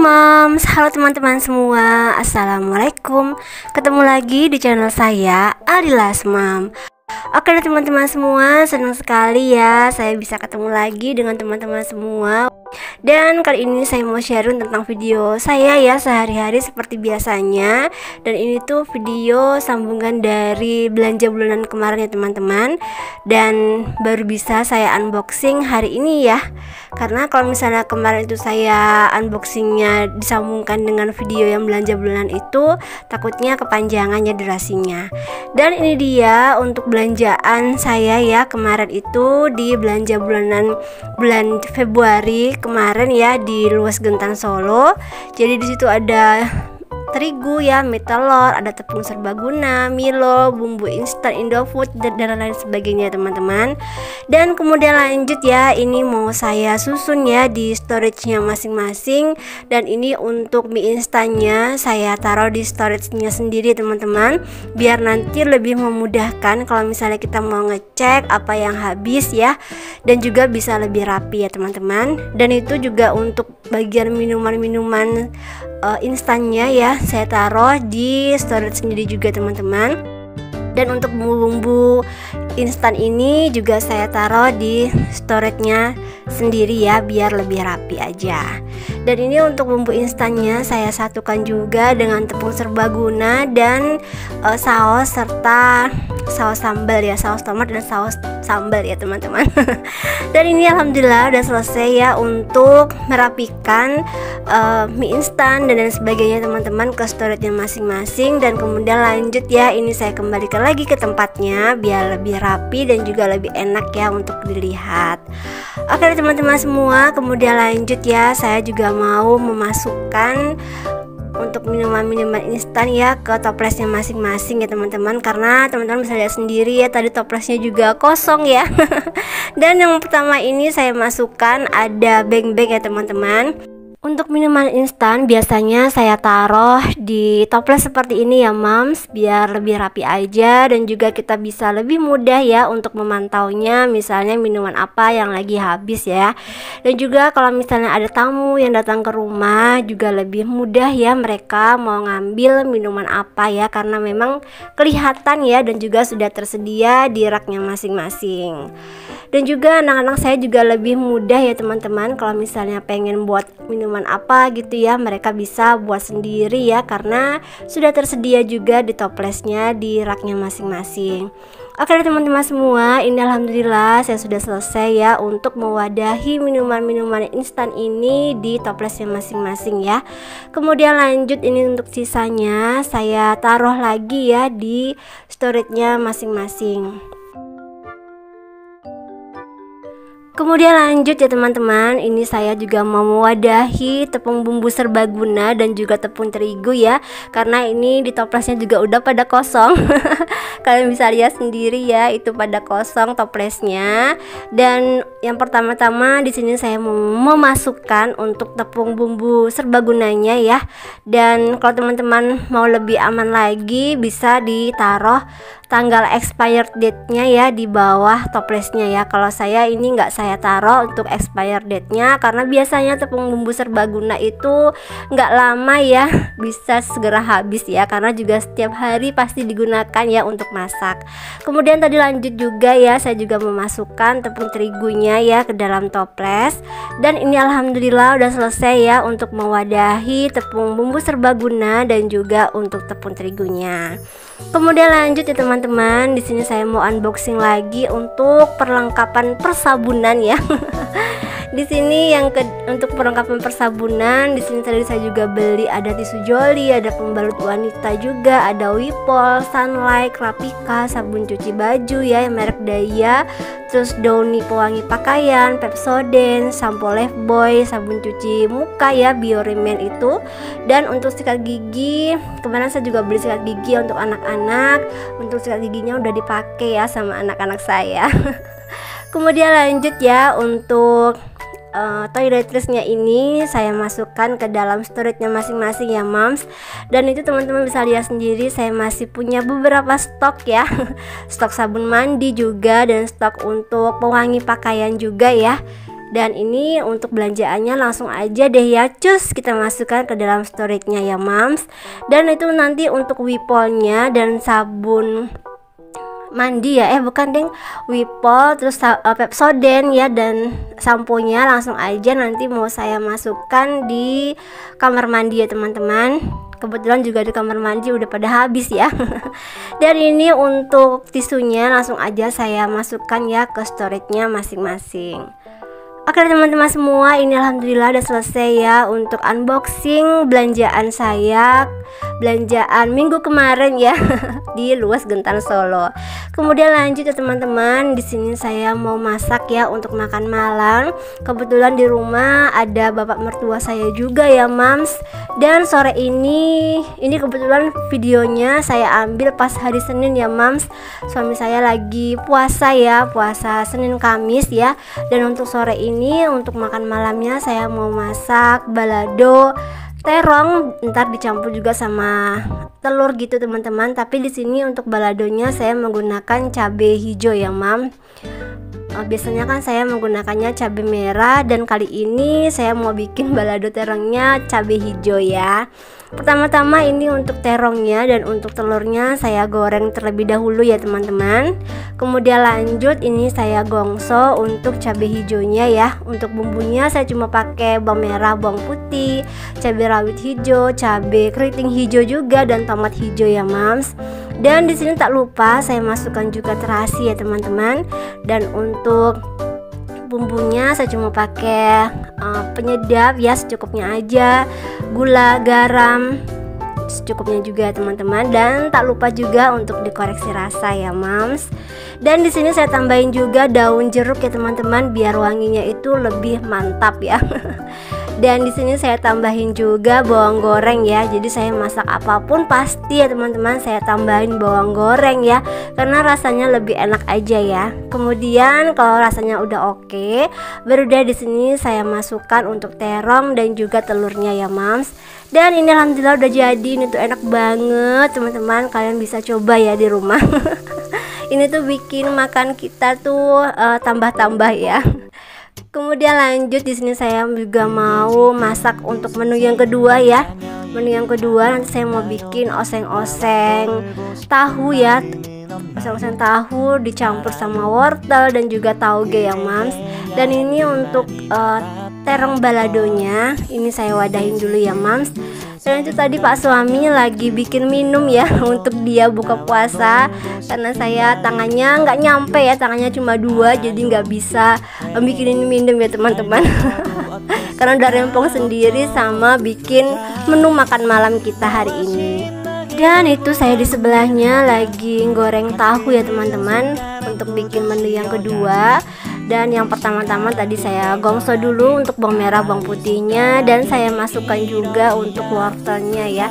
Moms, halo teman-teman semua. Assalamualaikum. Ketemu lagi di channel saya, Alilas Mom. Oke deh teman-teman semua, senang sekali ya saya bisa ketemu lagi dengan teman-teman semua. Dan kali ini saya mau sharing tentang video saya ya sehari-hari seperti biasanya. Dan ini tuh video sambungan dari belanja bulanan kemarin ya teman-teman. Dan baru bisa saya unboxing hari ini ya. Karena kalau misalnya kemarin itu saya unboxingnya disambungkan dengan video yang belanja bulanan itu, takutnya kepanjangan ya durasinya. Dan ini dia untuk belanjaan saya ya kemarin itu di belanja bulanan bulan Februari kemarin ya di Luas Gentan Solo. Jadi di situ ada terigu ya, mie telur, ada tepung serbaguna, Milo, bumbu instan Indofood dan lain sebagainya teman-teman. Dan kemudian lanjut ya, ini mau saya susun ya di storage-nya masing-masing. Dan ini untuk mie instannya saya taruh di storage-nya sendiri teman-teman, biar nanti lebih memudahkan kalau misalnya kita mau ngecek apa yang habis ya, dan juga bisa lebih rapi ya teman-teman. Dan itu juga untuk bagian minuman-minuman instannya ya saya taruh di storage sendiri juga teman-teman. Dan untuk bumbu-bumbu instan ini juga saya taruh di storage-nya sendiri ya biar lebih rapi aja. Dan ini untuk bumbu instannya saya satukan juga dengan tepung serbaguna dan saus serta saus sambal ya, saus tomat dan saus sambal ya teman-teman. Dan ini alhamdulillah udah selesai ya untuk merapikan mie instan dan lain sebagainya teman-teman ke storage-nya masing-masing. Dan kemudian lanjut ya, ini saya kembalikan lagi ke tempatnya biar lebih rapi dan juga lebih enak ya untuk dilihat. Oke teman-teman semua, kemudian lanjut ya, saya juga mau memasukkan untuk minuman-minuman instan ya ke toplesnya masing-masing ya teman-teman, karena teman-teman bisa lihat sendiri ya tadi toplesnya juga kosong ya. Dan yang pertama ini saya masukkan ada beng-beng ya teman-teman. Untuk minuman instan biasanya saya taruh di toples seperti ini ya moms, biar lebih rapi aja dan juga kita bisa lebih mudah ya untuk memantaunya, misalnya minuman apa yang lagi habis ya. Dan juga kalau misalnya ada tamu yang datang ke rumah juga lebih mudah ya mereka mau ngambil minuman apa ya, karena memang kelihatan ya dan juga sudah tersedia di raknya masing-masing. Dan juga anak-anak saya juga lebih mudah ya teman-teman, kalau misalnya pengen buat minuman apa gitu ya, mereka bisa buat sendiri ya karena sudah tersedia juga di toplesnya di raknya masing-masing. Oke teman-teman semua, ini alhamdulillah saya sudah selesai ya untuk mewadahi minuman-minuman instan ini di toplesnya masing-masing ya. Kemudian lanjut ini untuk sisanya saya taruh lagi ya di storage-nya masing-masing. Kemudian lanjut ya teman-teman, ini saya juga mau mewadahi tepung bumbu serbaguna dan juga tepung terigu ya, karena ini di toplesnya juga udah pada kosong. Kalian bisa lihat sendiri ya, itu pada kosong toplesnya. Dan yang pertama-tama di sini saya mau memasukkan untuk tepung bumbu serbagunanya ya. Dan kalau teman-teman mau lebih aman lagi bisa ditaruh tanggal expired date-nya ya di bawah toplesnya ya. Kalau saya ini nggak saya taruh untuk expired date-nya karena biasanya tepung bumbu serbaguna itu nggak lama ya, bisa segera habis ya, karena juga setiap hari pasti digunakan ya untuk masak. Kemudian tadi lanjut juga ya, saya juga memasukkan tepung terigunya ya ke dalam toples. Dan ini alhamdulillah udah selesai ya untuk mewadahi tepung bumbu serbaguna dan juga untuk tepung terigunya. Kemudian lanjut ya teman-teman, di sini saya mau unboxing lagi untuk perlengkapan persabunan ya. Di sini untuk perlengkapan persabunan, di sini tadi saya juga beli ada tisu joli, ada pembalut wanita juga, ada Wipol, Sunlight, Rapika, sabun cuci baju ya merek Daya, terus Downy pewangi pakaian, Pepsodent, sampo Lifebuoy, sabun cuci muka ya Bioremen itu. Dan untuk sikat gigi, kemarin saya juga beli sikat gigi untuk anak-anak. Untuk sikat giginya udah dipakai ya sama anak-anak saya. Kemudian lanjut ya untuk toiletries-nya ini saya masukkan ke dalam storage-nya masing-masing ya moms. Dan itu teman-teman bisa lihat sendiri, saya masih punya beberapa stok ya. Stok sabun mandi juga dan stok untuk pewangi pakaian juga ya. Dan ini untuk belanjaannya langsung aja deh ya, cus kita masukkan ke dalam storage-nya ya mams. Dan itu nanti untuk wipolnya dan sabun mandi ya, bukan deng, wipol, terus Pepsodent ya, dan samponya langsung aja nanti mau saya masukkan di kamar mandi ya teman-teman. Kebetulan juga di kamar mandi udah pada habis ya. Dan ini untuk tisunya langsung aja saya masukkan ya ke storage-nya masing-masing. Oke teman-teman semua, ini alhamdulillah udah selesai ya untuk unboxing belanjaan saya, belanjaan minggu kemarin ya di Luas Gentan Solo. Kemudian lanjut ya teman-teman, di sini saya mau masak ya untuk makan malam. Kebetulan di rumah ada bapak mertua saya juga ya mams. Dan sore ini kebetulan videonya saya ambil pas hari Senin ya mams. Suami saya lagi puasa ya, puasa Senin Kamis ya. Dan untuk sore ini untuk makan malamnya saya mau masak balado terong, ntar dicampur juga sama telur gitu teman-teman. Tapi di sini untuk baladonya saya menggunakan cabai hijau ya mam. Biasanya kan saya menggunakannya cabai merah, dan kali ini saya mau bikin balado terongnya cabai hijau ya. Pertama-tama ini untuk terongnya dan untuk telurnya saya goreng terlebih dahulu ya teman-teman. Kemudian lanjut ini saya gongso untuk cabai hijaunya ya. Untuk bumbunya saya cuma pakai bawang merah, bawang putih, cabai rawit hijau, cabai keriting hijau juga, dan tomat hijau ya mams. Dan di sini tak lupa saya masukkan juga terasi ya teman-teman. Dan untuk bumbunya saya cuma pakai penyedap ya, secukupnya aja, gula, garam secukupnya juga teman-teman. Dan tak lupa juga untuk dikoreksi rasa ya mams. Dan di sini saya tambahin juga daun jeruk ya teman-teman, biar wanginya itu lebih mantap ya. Dan di sini saya tambahin juga bawang goreng ya. Jadi saya masak apapun pasti ya teman-teman saya tambahin bawang goreng ya, karena rasanya lebih enak aja ya. Kemudian kalau rasanya udah oke, baru deh di sini saya masukkan untuk terong dan juga telurnya ya mams. Dan ini alhamdulillah udah jadi. Ini tuh enak banget teman-teman, kalian bisa coba ya di rumah. Ini tuh bikin makan kita tuh tambah-tambah ya. Kemudian lanjut di sini saya juga mau masak untuk menu yang kedua ya. Menu yang kedua nanti saya mau bikin oseng-oseng tahu ya. Oseng-oseng tahu dicampur sama wortel dan juga tauge ya mams. Dan ini untuk terong baladonya ini saya wadahin dulu ya mams. Dan itu tadi Pak suami lagi bikin minum ya untuk dia buka puasa, karena saya tangannya nggak nyampe ya, tangannya cuma 2 jadi nggak bisa bikinin minum ya teman-teman. Karena udah rempong sendiri sama bikin menu makan malam kita hari ini. Dan itu saya di sebelahnya lagi goreng tahu ya teman-teman untuk bikin menu yang kedua. Dan yang pertama-tama tadi saya gongso dulu untuk bawang merah, bawang putihnya, dan saya masukkan juga untuk wortelnya ya.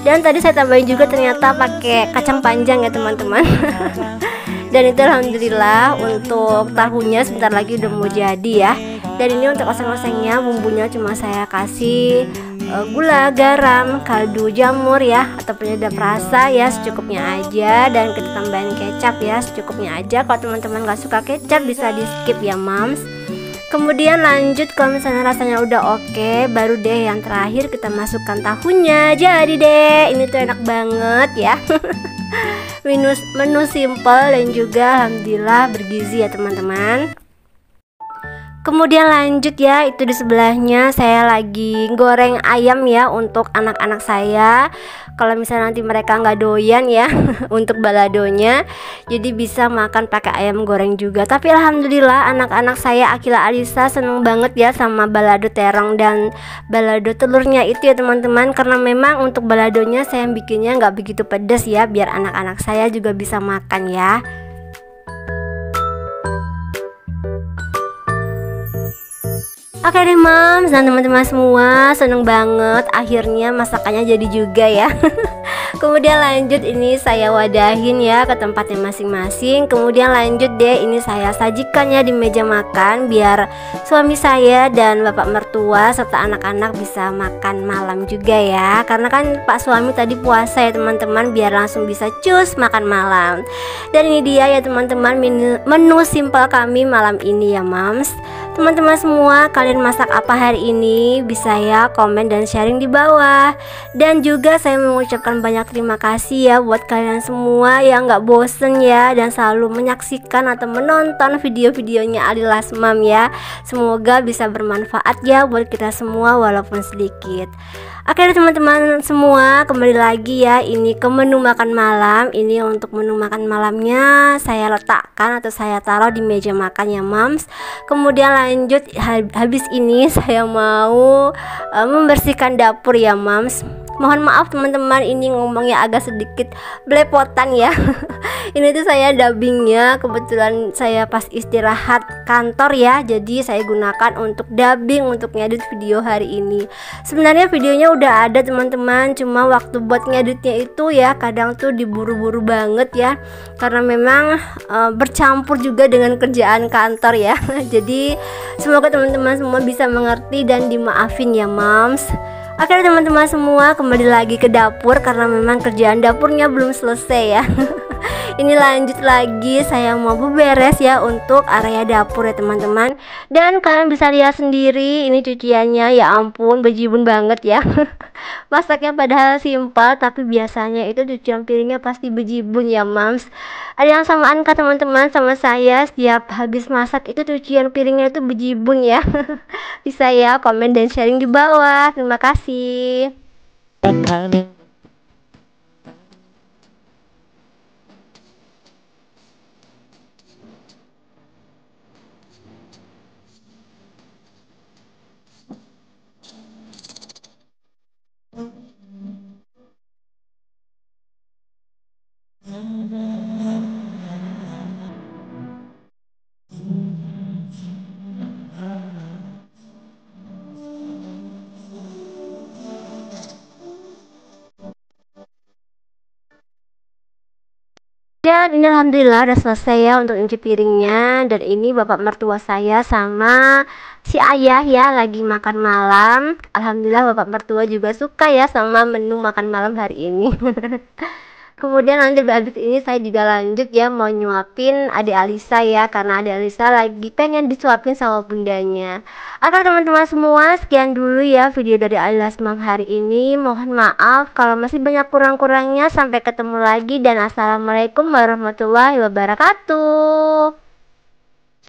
Dan tadi saya tambahin juga ternyata pakai kacang panjang ya teman-teman. Dan itu alhamdulillah untuk tahunya sebentar lagi udah mau jadi ya. Dan ini untuk oseng-osengnya bumbunya cuma saya kasih gula, garam, kaldu jamur ya, atau penyedap rasa ya secukupnya aja. Dan kita tambahin kecap ya secukupnya aja. Kalau teman-teman gak suka kecap bisa di skip ya mams. Kemudian lanjut kalau misalnya rasanya udah oke, baru deh yang terakhir kita masukkan tahunya. Jadi deh ini tuh enak banget ya. Menu simple dan juga alhamdulillah bergizi ya teman-teman. Kemudian lanjut ya, itu di sebelahnya saya lagi goreng ayam ya untuk anak-anak saya. Kalau misalnya nanti mereka nggak doyan ya untuk baladonya, jadi bisa makan pakai ayam goreng juga. Tapi alhamdulillah anak-anak saya Akila Alisa seneng banget ya sama balado terong dan balado telurnya itu ya teman-teman. Karena memang untuk baladonya saya bikinnya nggak begitu pedas ya, biar anak-anak saya juga bisa makan ya. Oke deh mams dan teman-teman semua, seneng banget akhirnya masakannya jadi juga ya. Kemudian lanjut ini saya wadahin ya ke tempatnya masing-masing. Kemudian lanjut deh ini saya sajikan ya di meja makan, biar suami saya dan bapak mertua serta anak-anak bisa makan malam juga ya. Karena kan pak suami tadi puasa ya teman-teman, biar langsung bisa cus makan malam. Dan ini dia ya teman-teman menu simpel kami malam ini ya mams. Teman-teman semua, kalian masak apa hari ini? Bisa ya komen dan sharing di bawah. Dan juga saya mengucapkan banyak terima kasih ya buat kalian semua yang gak bosen ya dan selalu menyaksikan atau menonton video-videonya Ali Lasmam ya. Semoga bisa bermanfaat ya buat kita semua walaupun sedikit. Oke teman-teman semua, kembali lagi ya, ini ke menu makan malam. Ini untuk menu makan malamnya saya letakkan atau saya taruh di meja makan ya mams. Kemudian lanjut, habis ini saya mau membersihkan dapur ya mams. Mohon maaf teman-teman, ini ngomongnya agak sedikit belepotan ya. Ini tuh saya dubbingnya, kebetulan saya pas istirahat kantor ya, jadi saya gunakan untuk dubbing, untuk ngedit video hari ini. Sebenarnya videonya udah ada teman-teman, cuma waktu buat ngeditnya itu ya kadang tuh diburu-buru banget ya, karena memang bercampur juga dengan kerjaan kantor ya. Jadi semoga teman-teman semua bisa mengerti dan dimaafin ya mams. Oke teman-teman semua, kembali lagi ke dapur karena memang kerjaan dapurnya belum selesai ya. Ini lanjut lagi, saya mau beberes ya untuk area dapur ya teman-teman. Dan kalian bisa lihat sendiri, ini cuciannya ya ampun bejibun banget ya. Masaknya padahal simpel, tapi biasanya itu cucian piringnya pasti bejibun ya mams. Ada yang samaan kah teman-teman sama saya? Setiap habis masak itu cucian piringnya itu bejibun ya. Bisa ya komen dan sharing di bawah. Terima kasih. Dan ini alhamdulillah udah selesai ya untuk nyuci piringnya. Dan ini bapak mertua saya sama si ayah ya lagi makan malam. Alhamdulillah bapak mertua juga suka ya sama menu makan malam hari ini. Kemudian nanti habis ini saya juga lanjut ya mau nyuapin adik Alisa ya, karena adik Alisa lagi pengen disuapin sama bundanya. Oke teman-teman semua, sekian dulu ya video dari Ali Lasmam hari ini. Mohon maaf kalau masih banyak kurang-kurangnya. Sampai ketemu lagi dan assalamualaikum warahmatullahi wabarakatuh.